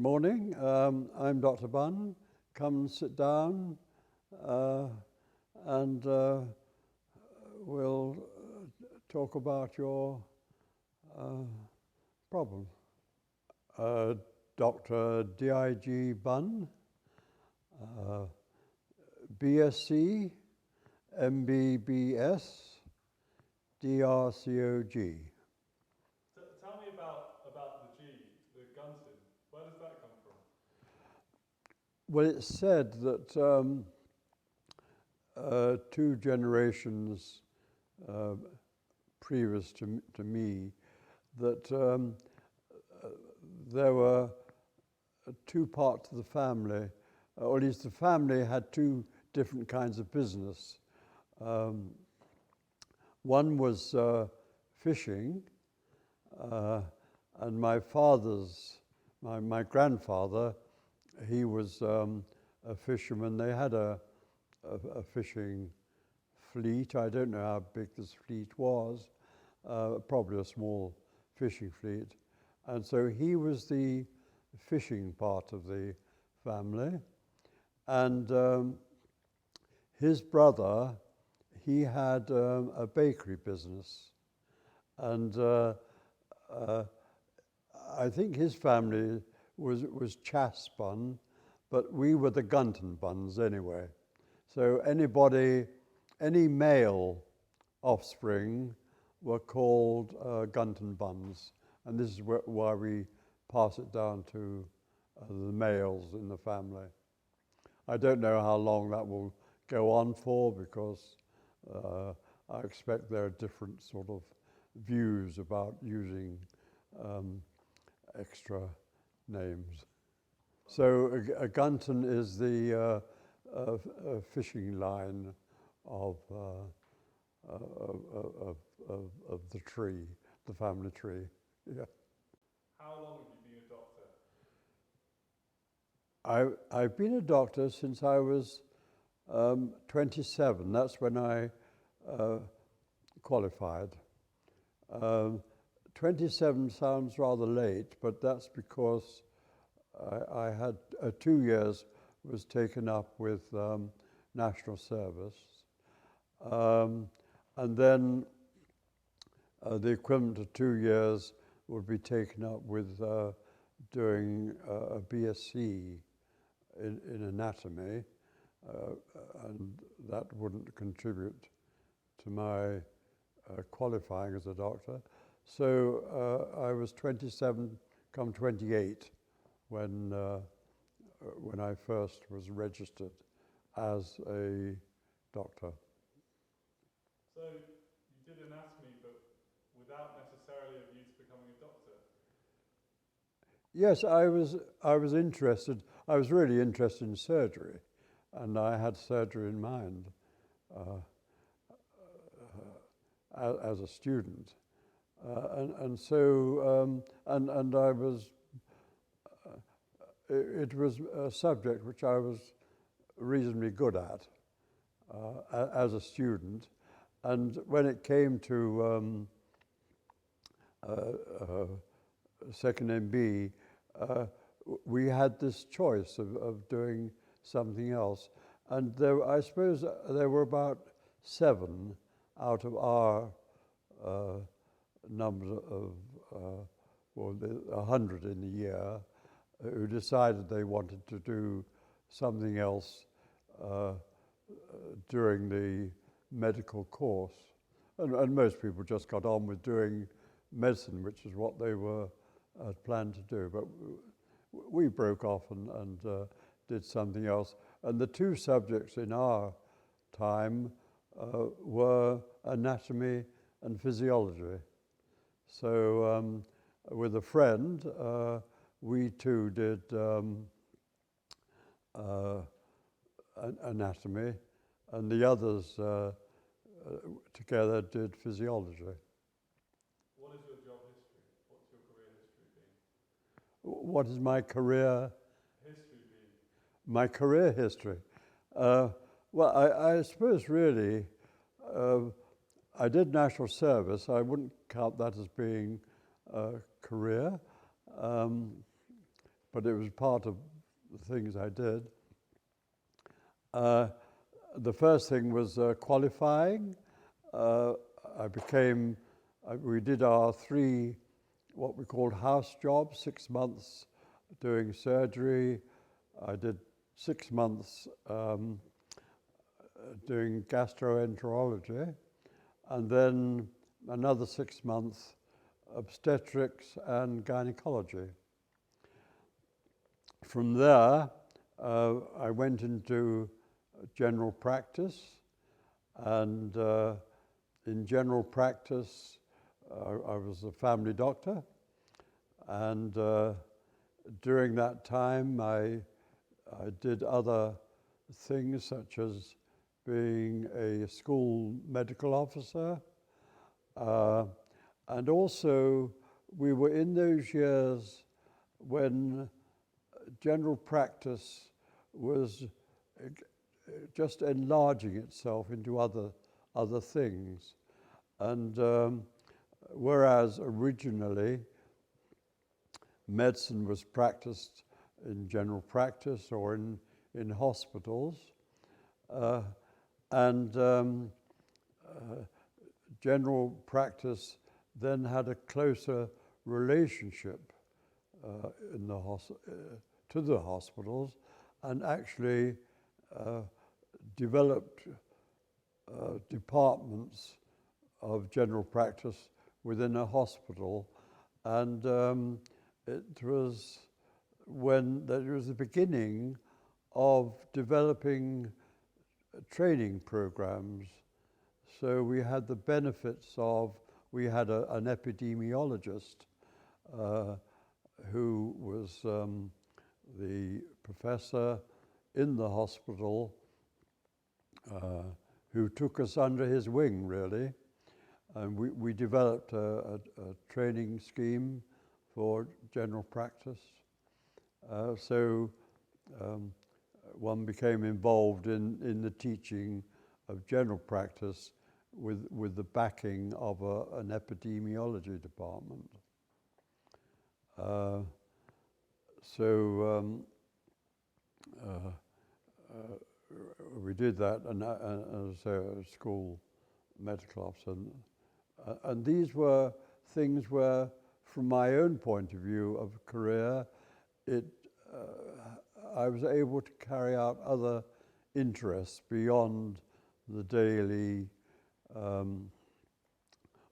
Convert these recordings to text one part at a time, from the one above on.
morning. I'm Dr. Bunn. Come sit down and we'll talk about your problem. Dr. D.I.G. Bunn, BSc, MBBS, DRCOG. Tell me about the G, the Gunton. Where does that come from? Well, it's said that two generations previous to me, that there were two parts of the family, or at least the family had two different kinds of business. One was fishing, and my grandfather, he was a fisherman. They had a fishing fleet. I don't know how big this fleet was, probably a small fishing fleet. And so he was the fishing part of the family. And his brother, he had a bakery business. And I think his family was Chas Bunn, but we were the Gunton Bunns anyway. So any male offspring were called Gunton Bunns, and this is why we pass it down to the males in the family. I don't know how long that will go on for, because I expect there are different sort of views about using extra names. So a Gunton is the fishing line of the tree, the family tree. Yeah. How long have you been a doctor? I've been a doctor since I was 27. That's when I qualified. 27 sounds rather late, but that's because I had 2 years was taken up with national service. And then the equivalent of 2 years would be taken up with doing a BSc in anatomy, and that wouldn't contribute to my qualifying as a doctor. So I was 27, come 28, when I first was registered as a doctor. So you did anatomy, but without necessarily a view to becoming a doctor? Yes, I was interested. I was really interested in surgery, and I had surgery in mind as a student, and so I was. It was a subject which I was reasonably good at as a student, and when it came to second MB, we had this choice of doing something else, and I suppose there were about 7 out of our number of 100 in the year who decided they wanted to do something else during the medical course. And most people just got on with doing medicine, which is what they were planned to do. But we broke off and did something else. And the 2 subjects in our time were anatomy and physiology. So with a friend, we too did anatomy, and the others together did physiology. What is your job history? What's your career history been? What is my career? History been? My career history? Well, I suppose really I did national service. I wouldn't count that as being a career. but it was part of the things I did. The first thing was qualifying. We did our 3, what we called house jobs, 6 months doing surgery. I did 6 months doing gastroenterology, and then another 6 months obstetrics and gynecology. From there, I went into general practice, and in general practice, I was a family doctor, and during that time, I did other things such as being a school medical officer, and also we were in those years when general practice was just enlarging itself into other things. And whereas originally medicine was practiced in general practice or in hospitals, and general practice then had a closer relationship to the hospitals, and actually developed departments of general practice within a hospital, and it was the beginning of developing training programs. So we had the benefits of, we had an epidemiologist who was the professor in the hospital, who took us under his wing, really. And we developed a training scheme for general practice. So one became involved in the teaching of general practice with the backing of an epidemiology department. We did that as a school medical officer. And these were things where, from my own point of view of career, I was able to carry out other interests beyond the daily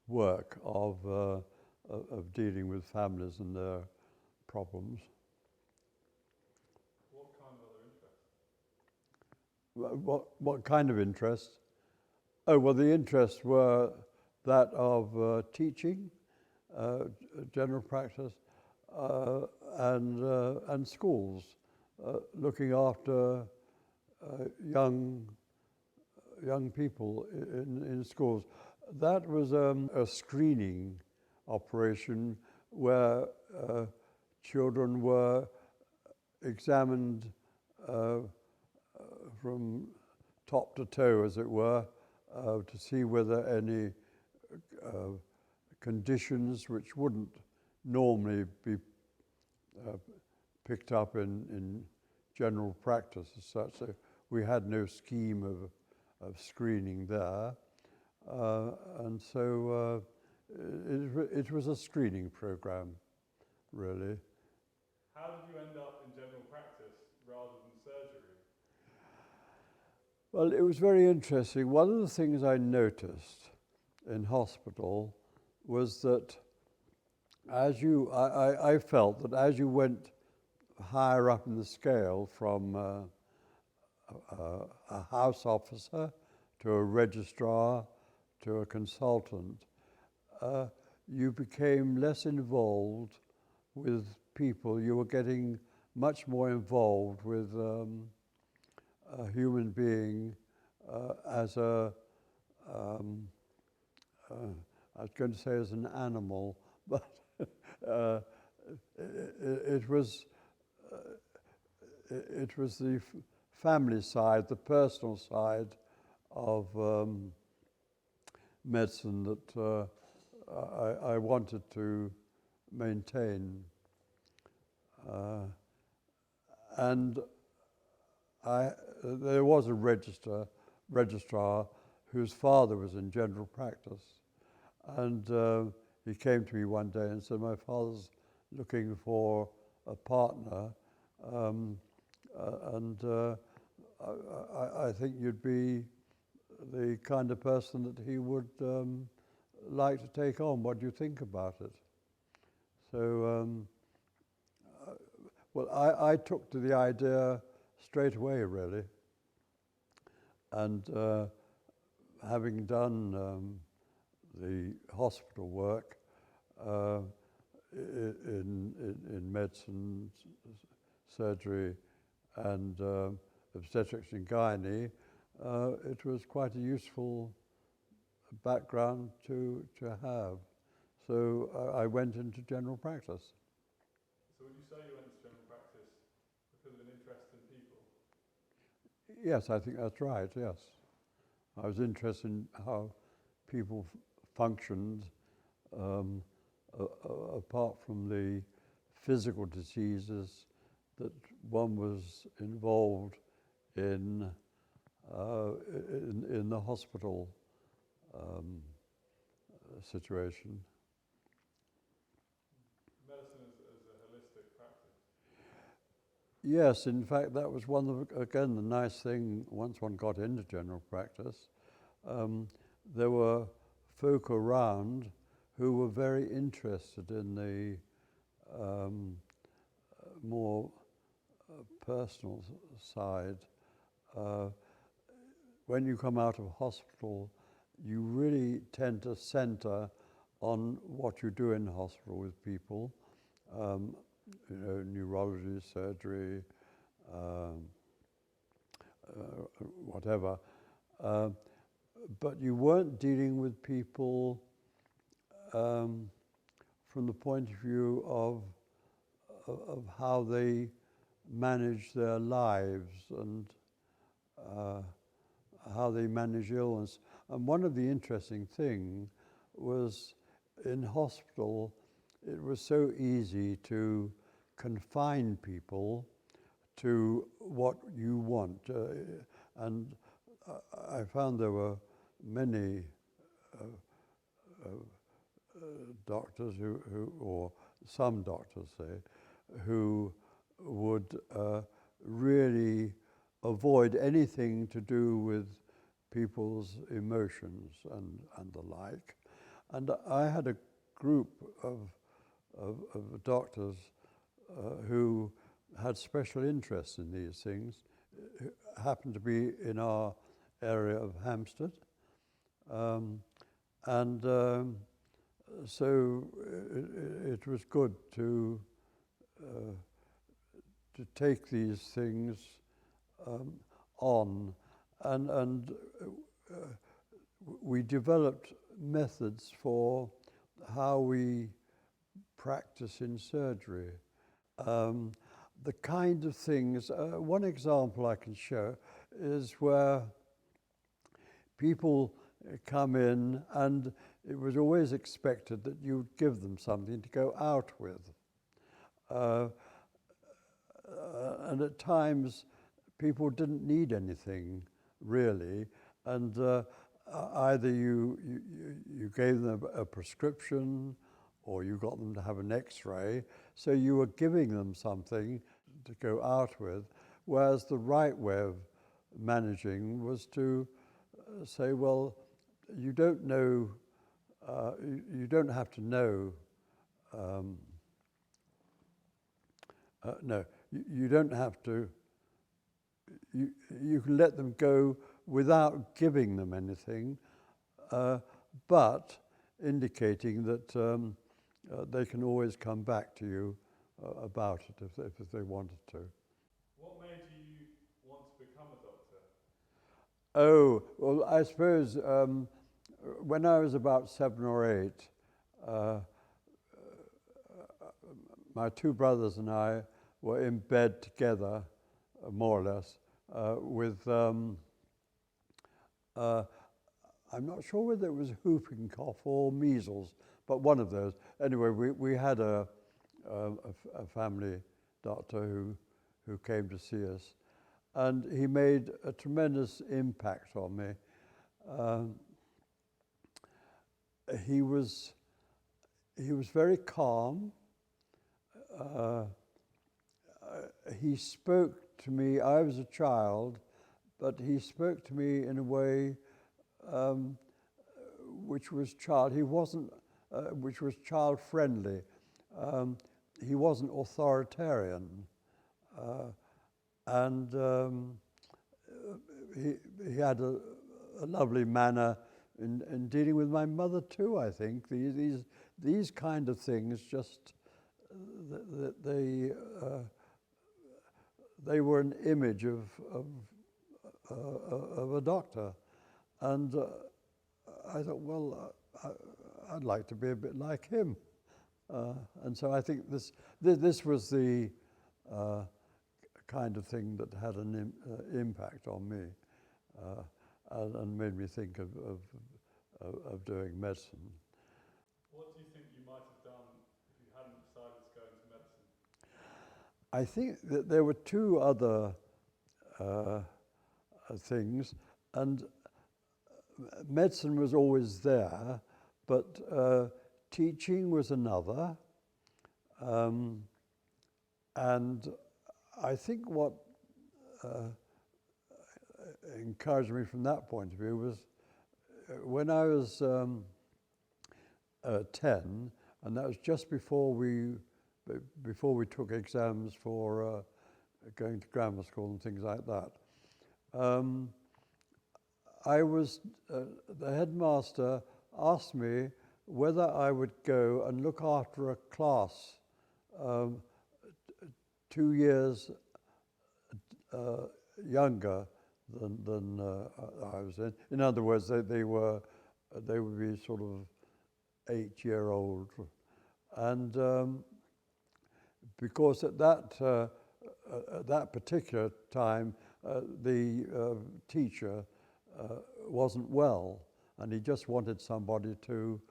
work of dealing with families and their problems. What kind of other interests? What kind of interests? Oh, well, the interests were that of teaching, general practice, and schools, looking after young people in schools. That was a screening operation where children were examined from top to toe, as it were, to see whether any conditions which wouldn't normally be picked up in general practice as such. So we had no scheme of screening there. And so it was a screening program, really. How did you end up in general practice rather than surgery? Well, it was very interesting. One of the things I noticed in hospital was that I felt that as you went higher up in the scale, from a house officer to a registrar to a consultant, you became less involved with people. You were getting much more involved with a human being as I was going to say as an animal, but it was the family side, the personal side of medicine that I wanted to maintain. and there was a registrar whose father was in general practice, and he came to me one day and said, "My father's looking for a partner, and I think you'd be the kind of person that he would like to take on. What do you think about it?" So, well, I took to the idea straight away, really, and having done the hospital work in medicine, surgery, and obstetrics and gynae, it was quite a useful background to have. So I went into general practice. So would you say you went into general practice because of an interest in people? Yes, I think that's right, yes. I was interested in how people functioned apart from the physical diseases that one was involved in the hospital situation. Medicine as a holistic practice. Yes, in fact, that was one of, again, the nice thing once one got into general practice. There were folk around who were very interested in the more personal side. When you come out of hospital, you really tend to center on what you do in hospital with people, neurology, surgery, whatever. But you weren't dealing with people from the point of view of how they manage their lives and how they manage illness. And one of the interesting things was in hospital, it was so easy to confine people to what you want. And I found there were many doctors who, or some doctors say, who would really avoid anything to do with people's emotions and the like. And I had a group of doctors who had special interest in these things, who happened to be in our area of Hampstead. So it was good to take these things on, and we developed methods for how we practice in surgery. The kind of things, one example I can show is where people come in and it was always expected that you'd give them something to go out with. And at times, people didn't need anything really, and either you gave them a prescription or you got them to have an X-ray, so you were giving them something to go out with, whereas the right way of managing was to say, well, you don't know, you don't have to know, no, you don't have to, you can let them go without giving them anything, but indicating that they can always come back to you about it if they wanted to. What made you want to become a doctor? Oh, well, I suppose when I was about 7 or 8, my two brothers and I were in bed together, more or less, with, I'm not sure whether it was whooping cough or measles, but one of those. Anyway, we had a family doctor who who came to see us. And he made a tremendous impact on me. He was very calm. He spoke to me. I was a child, but he spoke to me in a way which was which was child friendly. He wasn't authoritarian, and he had a lovely manner in dealing with my mother too. I think these kind of things just they were an image of a doctor, and I thought, well, I'd like to be a bit like him, and so I think this was the kind of thing that had an impact on me, and made me think of doing medicine. What do you think you might have done if you hadn't decided to go into medicine? I think that there were two other things, and medicine was always there, but teaching was another. And I think what encouraged me from that point of view was when I was 10, and that was just before we took exams for going to grammar school and things like that. The headmaster asked me whether I would go and look after a class 2 years younger than I was in. In other words, they would be sort of 8-year-old, and because at that particular time the teacher wasn't well, and he just wanted somebody to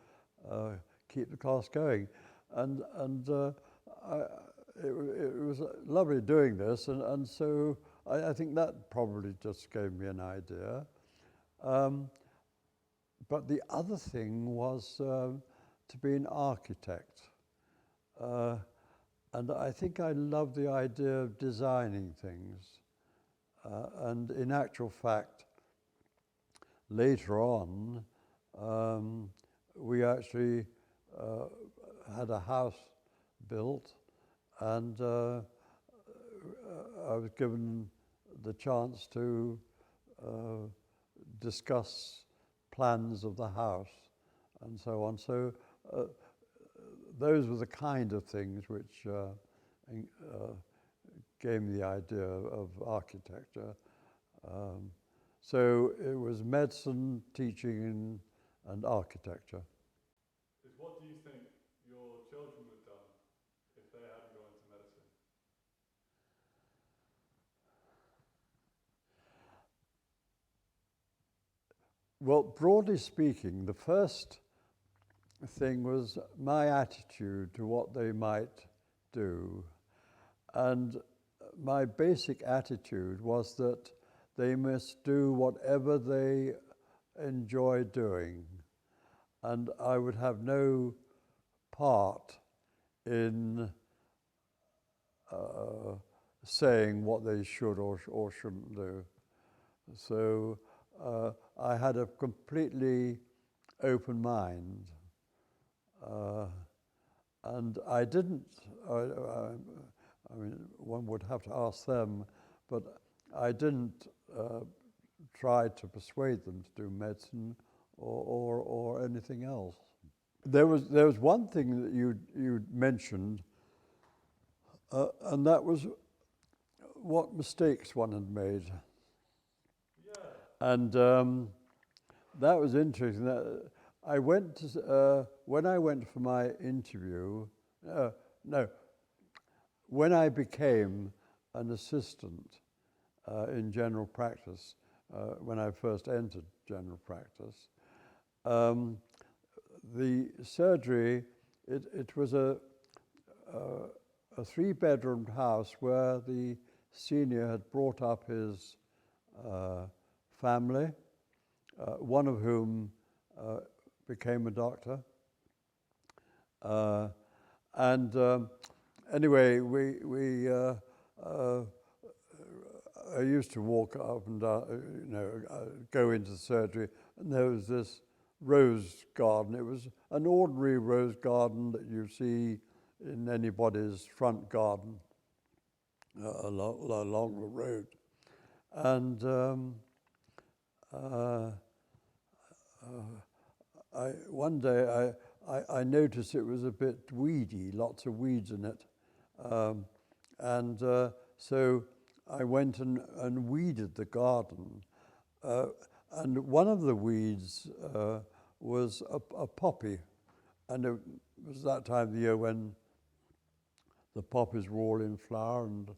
keep the class going, and it was lovely doing this, and so I think that probably just gave me an idea. But the other thing was to be an architect. And I think I love the idea of designing things. And in actual fact, later on, we actually had a house built, and I was given the chance to discuss plans of the house and so on. So those were the kind of things which gave me the idea of architecture. So it was medicine, teaching, and architecture. What do you think your children would have done if they hadn't gone into medicine? Well, broadly speaking, the first thing was my attitude to what they might do. And my basic attitude was that they must do whatever they enjoy doing, and I would have no part in saying what they should or shouldn't do. So I had a completely open mind, and I didn't, I mean, one would have to ask them, but I didn't try to persuade them to do medicine or anything else. There was one thing that you mentioned, and that was what mistakes one had made. Yeah. And that was interesting. I went to, when I went for my interview, when I became an assistant in general practice, when I first entered general practice, the surgery, it was a 3-bedroom house where the Senior had brought up his family, one of whom became a doctor. Anyway, I used to walk up and down, go into the surgery, and there was this rose garden. It was an ordinary rose garden that you see in anybody's front garden along the road. And one day I noticed it was a bit weedy, lots of weeds in it. So I went and weeded the garden. And one of the weeds was a poppy. And it was that time of the year when the poppies were all in flower, and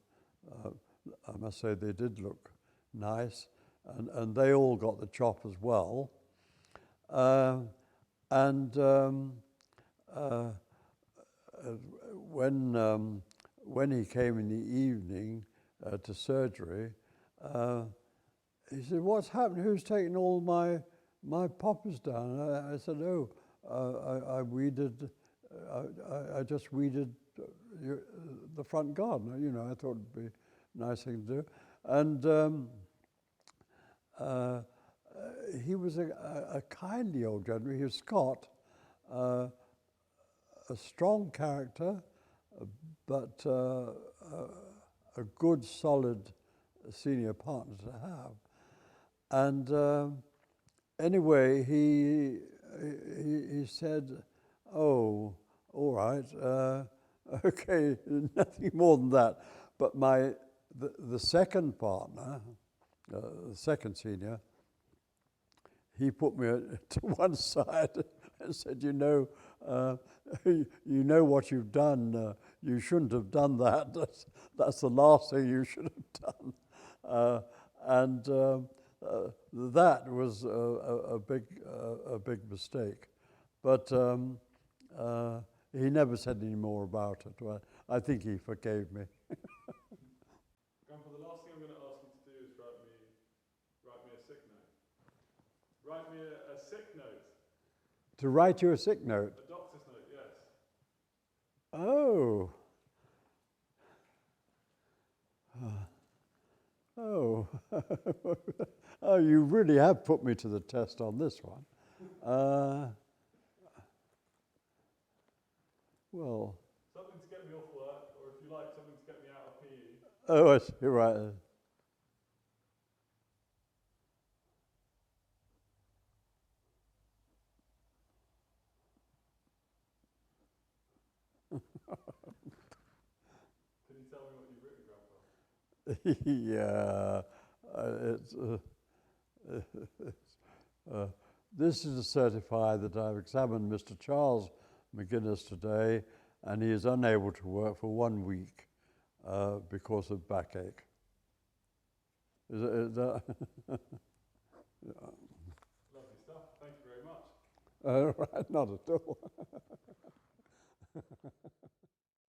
I must say they did look nice. And they all got the chop as well. When he came in the evening to surgery, he said, "What's happened? Who's taken all my poppies down?" I said, "Oh, I just weeded the front garden. You know, I thought it'd be a nice thing to do." And he was a kindly old gentleman. He was Scot, a strong character, but a good, solid senior partner to have. And anyway, he said, "Oh, all right, okay, nothing more than that." But the second partner, the second senior, he put me to one side and said, "You know what you've done. You shouldn't have done that. That's the last thing you should have done." That was a big mistake. But he never said any more about it. I think he forgave me. Grandpa, the last thing I'm going to ask you to do is write me a sick note. Write me a sick note. To write you a sick note? A doctor's note, yes. Oh. Oh. Oh, you really have put me to the test on this one. Well. Something to get me off work, or if you like, something to get me out of PE. Oh, I see, right. Can you tell me what you've written, Grandpa? Yeah, this is to certify that I've examined Mr. Charles McGuinness today, and he is unable to work for 1 week because of backache. Is that? Yeah. Lovely stuff. Thank you very much. Right, not at all.